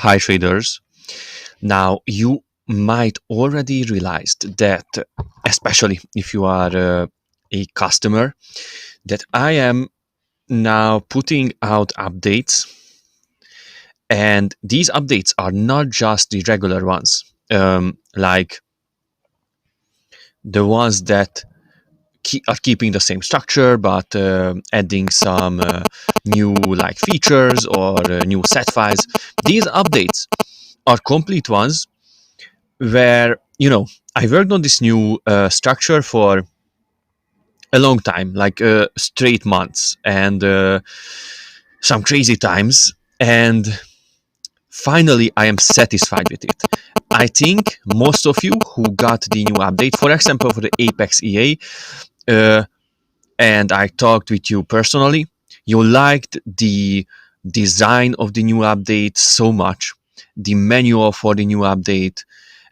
Hi traders. Now you might already realized that, especially if you are a customer, that I am now putting out updates, and these updates are not just the regular ones, like the ones that are keeping the same structure but adding some new like features or new set files. These updates are complete ones where I worked on this new structure for a long time, like straight months and some crazy times, and finally I am satisfied with it. I think most of you who got the new update, for example for the Apex EA, and I talked with you personally, you liked the design of the new update so much, the manual for the new update,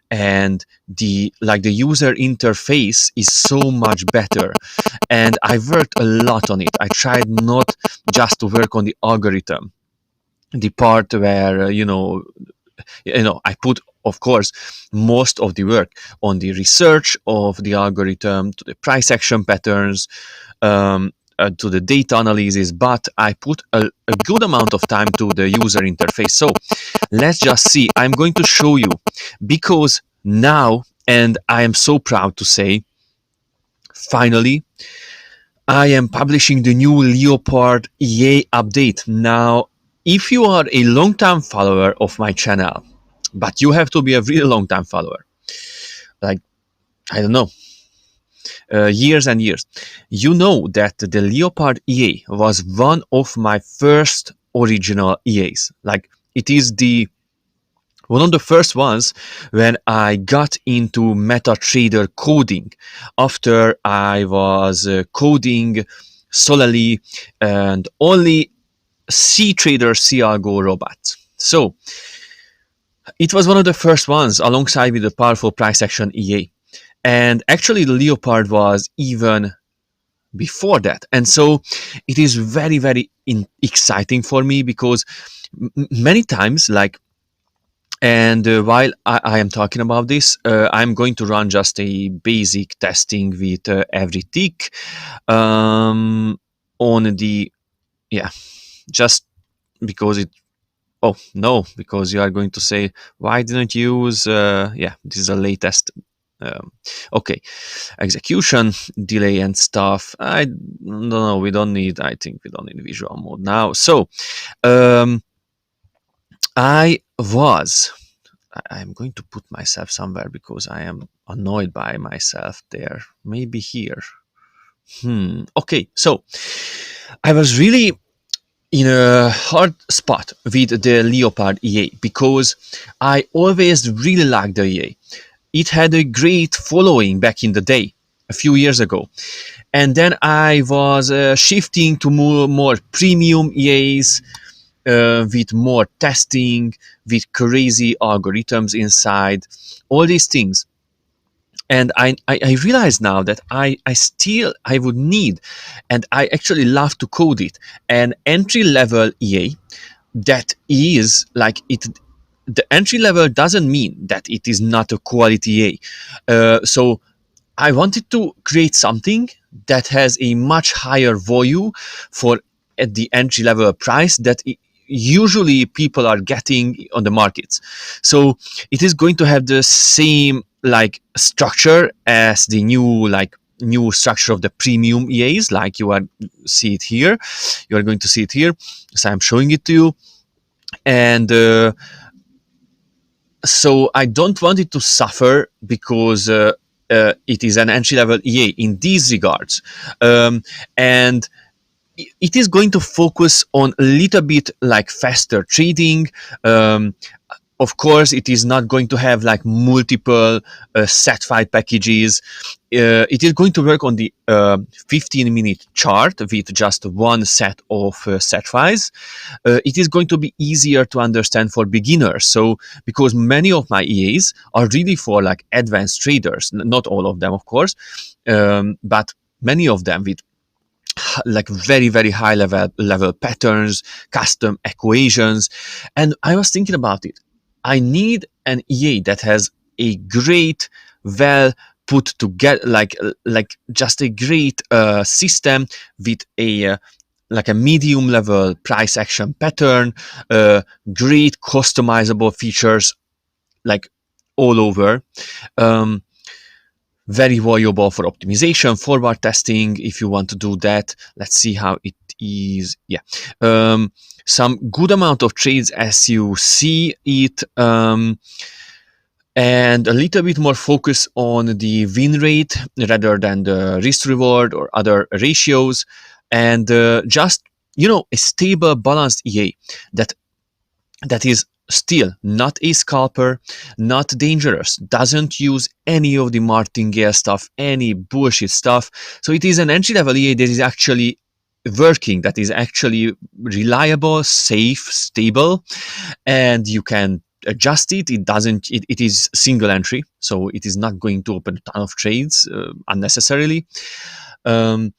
and the user interface is so much better, and I worked a lot on it. I tried not just to work on the algorithm, the part where I put, of course, most of the work on the research of the algorithm, to the price action patterns, to the data analysis, but I put a good amount of time to the user interface. So let's just see. I'm going to show you, because now, and I am so proud to say, finally, I am publishing the new Leopard EA update. Now, if you are a long-time follower of my channel, but you have to be a really long-time follower, like, I don't know, years and years, you know that the Leopard EA was one of my first original EAs. Like, it is the one of the first ones when I got into MetaTrader coding, after I was coding solely and only C-Trader C-Algo robots. So it was one of the first ones alongside with the powerful price action EA. And actually the Leopard was even before that. And so it is very, very exciting for me, because many times, like, and while I am talking about this, I'm going to run just a basic testing with every tick on the, yeah, just because it, oh no, because you are going to say, why didn't you use, yeah, this is the latest, okay, execution delay and stuff. I don't know, I think we don't need visual mode now. So I'm going to put myself somewhere, because I am annoyed by myself there. Maybe here. Okay, so I was really in a hard spot with the Leopard EA, because I always really liked the EA. It had a great following back in the day, a few years ago. And then I was shifting to more premium EAs, with more testing, with crazy algorithms inside, all these things. And I realize now that I would need, and I actually love to code it, an entry level EA that is like it. The entry level doesn't mean that it is not a quality EA. So I wanted to create something that has a much higher value for at the entry level price that usually people are getting on the markets. So it is going to have the same like structure as the new structure of the premium EAs, like you are see it here. You are going to see it here. So I'm showing it to you, and so I don't want it to suffer, because it is an entry-level EA in these regards, and it is going to focus on a little bit like faster trading. Of course, it is not going to have like multiple set file packages. It is going to work on the 15-minute chart with just one set of set files. It is going to be easier to understand for beginners. So, because many of my EAs are really for like advanced traders, not all of them, of course, but many of them with like very very high level patterns, custom equations. And I was thinking about it. I need an EA that has a great, well put together, like just a great system with a like a medium level price action pattern, great customizable features, like all over. um, Very valuable for optimization, forward testing if you want to do that. Let's see how it is. Yeah. um, some good amount of trades as you see it, and a little bit more focus on the win rate rather than the risk reward or other ratios, and just, a stable balanced EA that is still not a scalper, not dangerous, doesn't use any of the martingale stuff, any bullshit stuff. So it is an entry level EA that is actually working, that is actually reliable, safe, stable, and you can adjust it. It is single entry, so it is not going to open a ton of trades unnecessarily. um,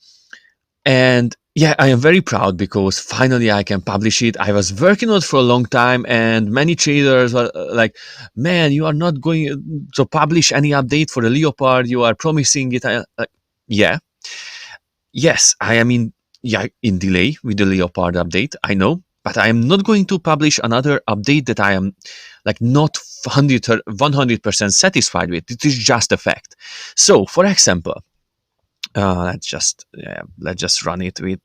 and yeah, I am very proud because finally I can publish it. I was working on it for a long time, and many traders were like, "Man, you are not going to publish any update for the Leopard. You are promising it." Yeah, yes, I am in delay with the Leopard update. I know, but I am not going to publish another update that I am like not 100% satisfied with. It is just a fact. So, for example, let's just run it with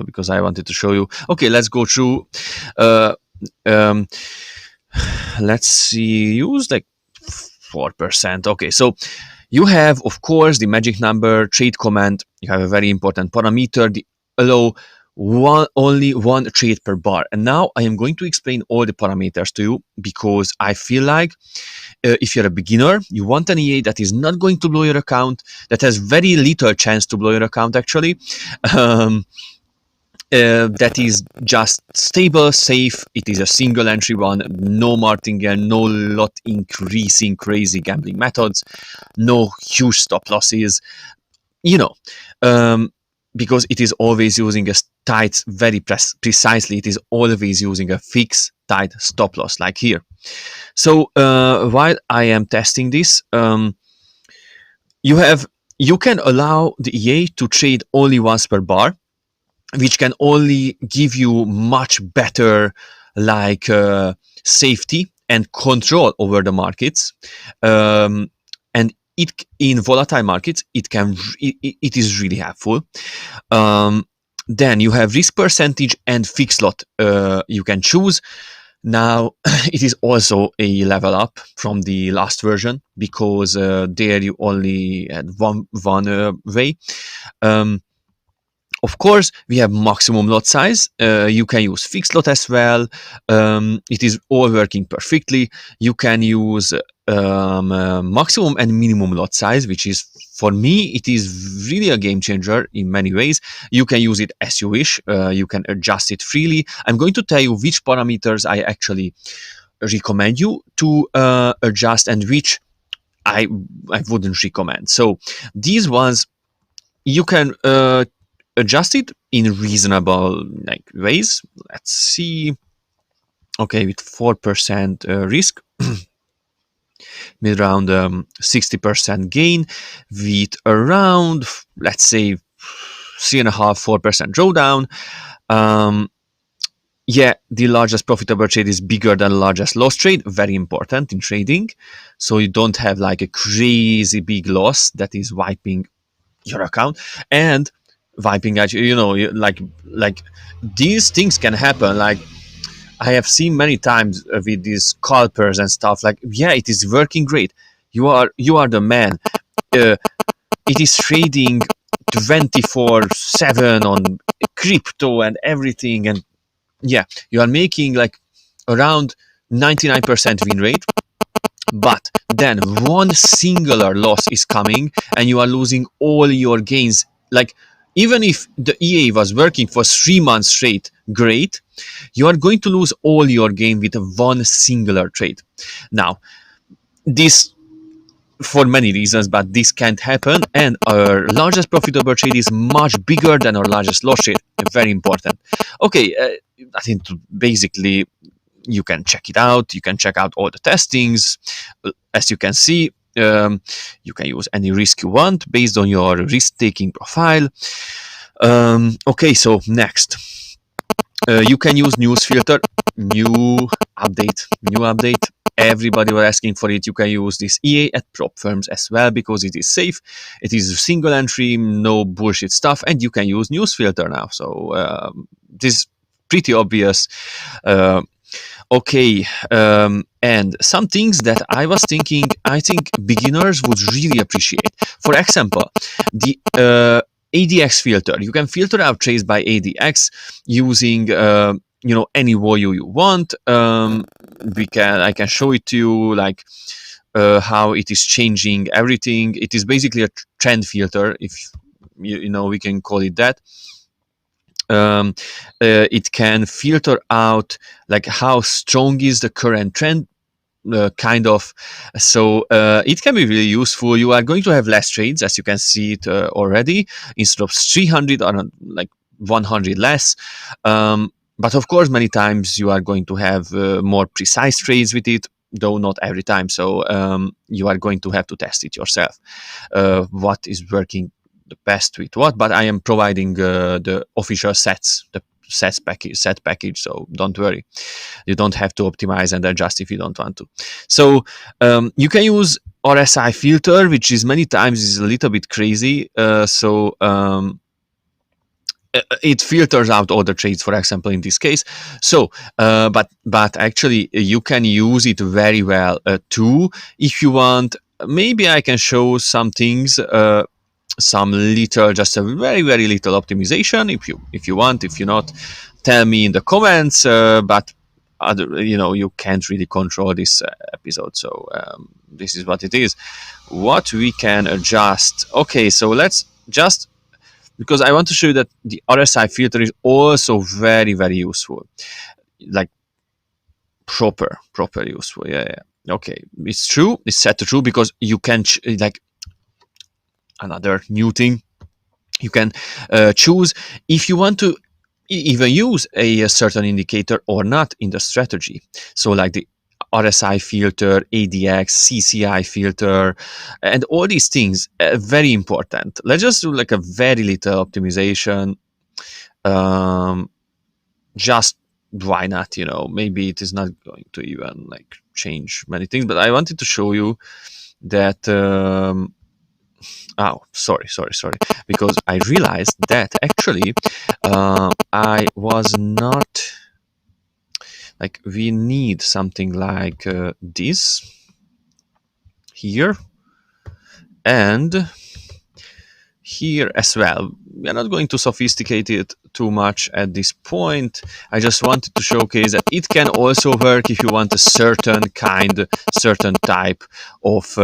because I wanted to show you. Okay, let's go through. Uh, um, let's see. Use like 4%. Okay, so you have, of course, the magic number trade command. You have a very important parameter. The allow only one trade per bar. And now I am going to explain all the parameters to you because I feel like if you're a beginner, you want an EA that is not going to blow your account, that has very little chance to blow your account actually, um, that is just stable, safe. It is a single entry one, no martingale, no lot increasing crazy gambling methods, no huge stop losses, you know, um, because it is always using a tight, very precisely, it is always using a fixed tight stop loss like here. So while I am testing this, you can allow the EA to trade only once per bar, which can only give you much better like safety and control over the markets. And it in volatile markets, it is really helpful. Um, then you have risk percentage and fixed lot you can choose. Now, it is also a level up from the last version because there you only had one way. Um, of course, we have maximum lot size. You can use fixed lot as well. It is all working perfectly. You can use maximum and minimum lot size, which is, for me, it is really a game changer in many ways. You can use it as you wish. You can adjust it freely. I'm going to tell you which parameters I actually recommend you to adjust and which I wouldn't recommend. So these ones you can adjust it in reasonable like ways. Let's see. Okay, with 4% risk, with around 60% gain, with around, let's say, 3.5-4% drawdown. Um, yeah, the largest profitable trade is bigger than the largest loss trade. Very important in trading, so you don't have like a crazy big loss that is wiping your account and wiping out, like these things can happen. Like I have seen many times with these scalpers and stuff. Like, yeah, it is working great. You are the man. uh, it is trading 24/7 on crypto and everything, and yeah, you are making like around 99% win rate. But then one singular loss is coming and you are losing all your gains. Like, even if the EA was working for 3 months straight, great, you are going to lose all your gain with one singular trade. Now, this for many reasons, but this can't happen. And our largest profitable trade is much bigger than our largest loss trade. Very important. Okay, I think basically you can check it out. You can check out all the testings. As you can see, you can use any risk you want based on your risk-taking profile. Okay, so next. You can use news filter, new update. Everybody was asking for it. You can use this EA at prop firms as well because it is safe. It is single entry, no bullshit stuff, and you can use news filter now. So this is pretty obvious. Uh, Okay, and some things that I was thinking, I think beginners would really appreciate. For example, the ADX filter. You can filter out trades by ADX using any value you want. I can show it to you like how it is changing everything. It is basically a trend filter, if we can call it that. It can filter out like how strong is the current trend, kind of. So it can be really useful. You are going to have less trades, as you can see it already. Instead of 300 or like 100 less. But of course, many times you are going to have more precise trades with it, though not every time. So you are going to have to test it yourself, what is working the best with what. But I am providing the official the set package, so don't worry. You don't have to optimize and adjust if you don't want to. So you can use RSI filter, which is many times is a little bit crazy. It filters out all the trades, for example, in this case. So, but actually, you can use it very well too if you want. Maybe I can show some things. Some little, just a very little optimization if you want. If you not, tell me in the comments. But you can't really control this episode, so this is what it is. What we can adjust. Okay, so let's just, because I want to show you that the RSI filter is also very useful, like proper useful. Yeah. Okay, it's true. It's set to true because you can like another new thing. You can choose if you want to even use a certain indicator or not in the strategy. So like the RSI filter, ADX, CCI filter, and all these things very important. Let's just do like a very little optimization. Just why not? Maybe it is not going to even like change many things, but I wanted to show you that. Oh, sorry, because I realized that actually I was not like, we need something like this here and here as well. We are not going to sophisticate it too much at this point. I just wanted to showcase that it can also work if you want a certain type of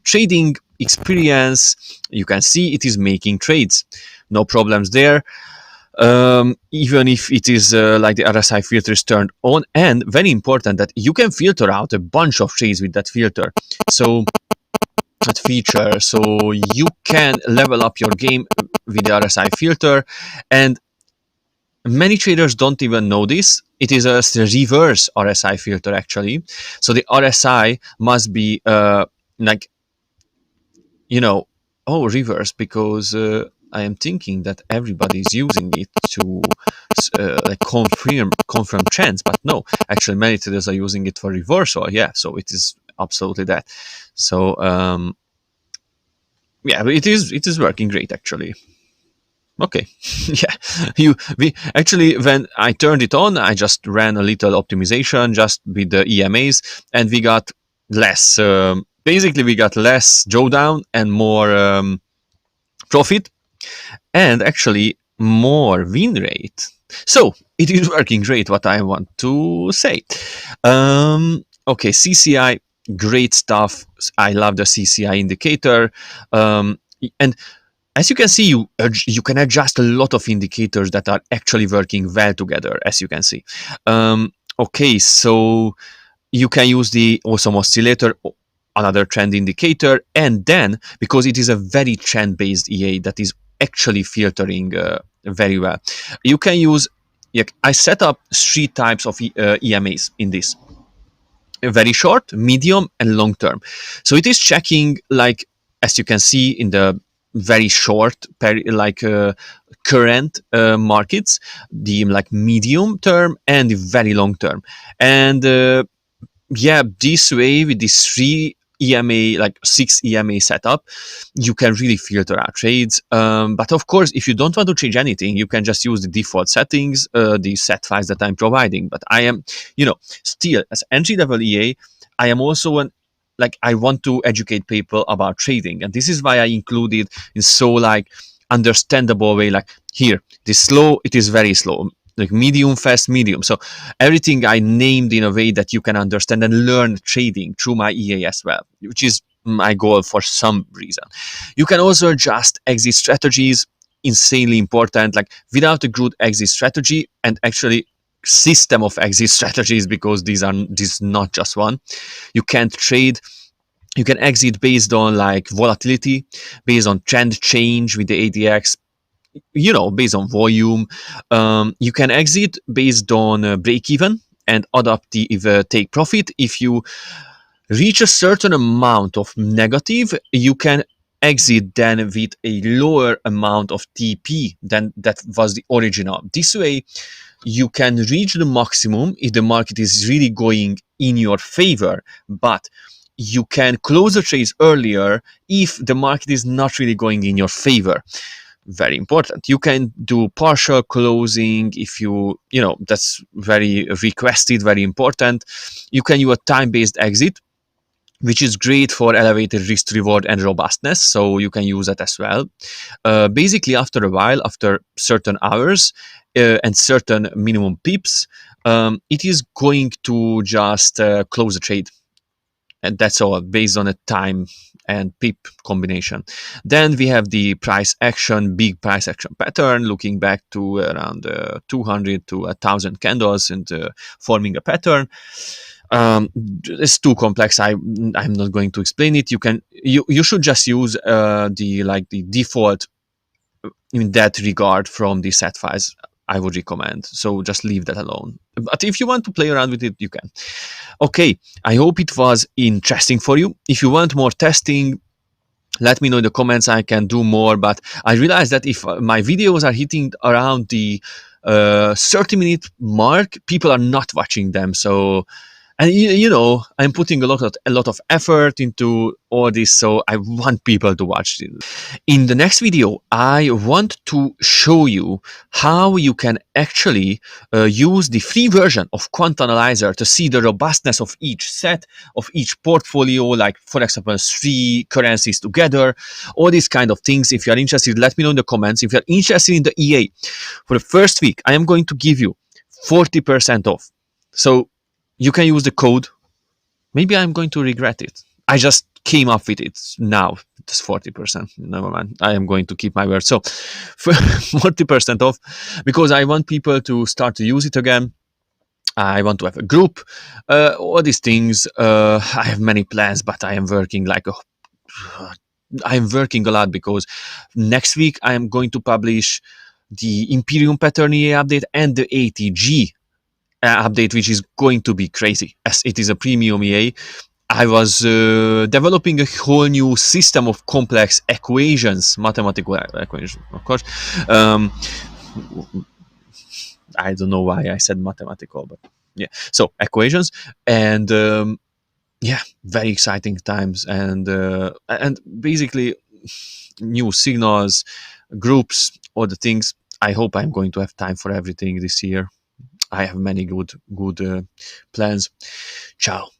trading experience. You can see it is making trades, no problems there. Even if it is like the RSI filter is turned on, and very important that you can filter out a bunch of trades with that filter. So that feature, so you can level up your game with the RSI filter, and many traders don't even know this. It is a reverse RSI filter actually. So the RSI must be reverse, because I am thinking that everybody is using it to like confirm trends, but no, actually many traders are using it for reversal. Yeah, so it is absolutely that. So yeah, it is working great actually. Okay. Yeah, we actually, when I turned it on, I just ran a little optimization just with the EMAs, and we got less. Basically, we got less drawdown and more profit, and actually more win rate. So it is working great, what I want to say. Okay, CCI, great stuff. I love the CCI indicator. And as you can see, you can adjust a lot of indicators that are actually working well together, as you can see. Okay, so you can use the awesome oscillator. another trend indicator, and then because it is a very trend based EA that is actually filtering very well, you can use, yeah, I set up three types of EMAs in this: very short, medium, and long term. So it is checking, like, as you can see in the very short current markets, the like medium term and the very long term. And yeah, this way, with these three EMA, like six EMA setup, you can really filter out trades. But of course, if you don't want to change anything, you can just use the default settings, the set files that I'm providing. But I am, still as entry level EA, I am also an, like, I want to educate people about trading, and this is why I included in so like understandable way. Like here, this slow, it is very slow. Like medium, fast, medium. So everything I named in a way that you can understand and learn trading through my EA as well, which is my goal for some reason. You can also adjust exit strategies, insanely important. Like without a good exit strategy, and actually system of exit strategies, because this is not just one, you can't trade. You can exit based on like volatility, based on trend change with the ADX, based on volume. You can exit based on break even and adaptive take profit. If you reach a certain amount of negative, you can exit then with a lower amount of TP than that was the original. This way, you can reach the maximum if the market is really going in your favor, but you can close the trades earlier if the market is not really going in your favor. Very important. You can do partial closing if that's very requested, very important. You can use a time-based exit, which is great for elevated risk reward and robustness, so you can use that as well. Basically, after a while, after certain hours and certain minimum pips, it is going to just close the trade, and that's all based on a time and pip combination. Then we have the price action, big price action pattern, looking back to around 200 to 1,000 candles and forming a pattern. It's too complex. I'm not going to explain it. You should just use the default in that regard from the set files. I would recommend. So just leave that alone. But if you want to play around with it, you can. Okay, I hope it was interesting for you. If you want more testing, let me know in the comments. I can do more, but I realize that if my videos are hitting around the 30-minute mark, people are not watching them. So, and I'm putting a lot of effort into all this, so I want people to watch it. In the next video, I want to show you how you can actually use the free version of Quant Analyzer to see the robustness of each set, of each portfolio, like for example, 3 currencies together, all these kind of things. If you are interested, let me know in the comments. If you are interested in the EA, for the first week, I am going to give you 40% off. So you can use the code. Maybe I'm going to regret it. I just came up with it now. It's 40%. Never mind. I am going to keep my word. So 40% off, because I want people to start to use it again. I want to have a group. All these things. I have many plans, but I am working I'm working a lot, because next week I am going to publish the Imperium Pattern EA update and the ATG update, which is going to be crazy, as it is a premium EA. I was developing a whole new system of complex equations, mathematical equations, of course. I don't know why I said mathematical, but yeah. So equations, and yeah, very exciting times, and basically new signals, groups, all the things. I hope I'm going to have time for everything this year. I have many good plans. Ciao.